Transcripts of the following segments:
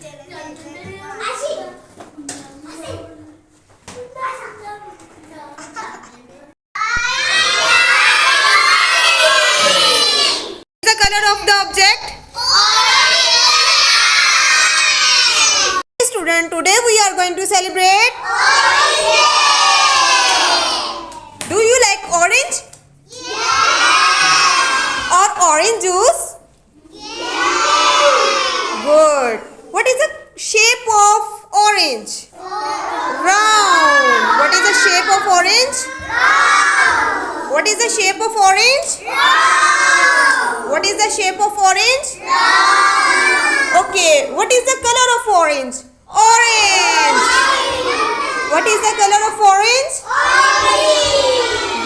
The color of the object? Student, today we are going to celebrate. Do you like orange? Or orange juice? Good. What is the shape of orange? Round. What is the shape of orange? What is the shape of orange? What is the shape of orange? Okay. What is the color of orange? Orange. What is the color of orange?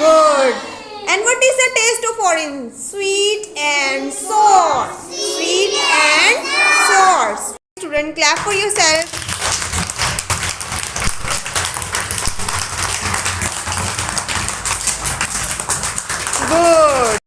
Good. And what is the taste of orange? Sweet and sour. Sweet and sour. Student, clap for yourself. Good.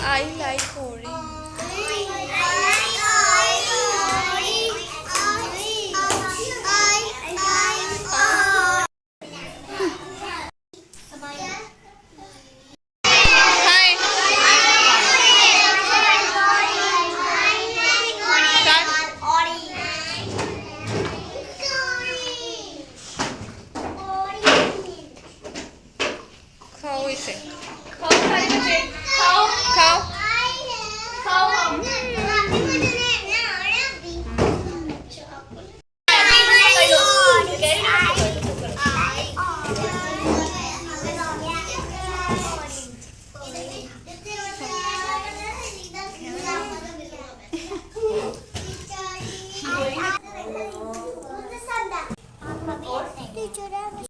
I like orange. How is it?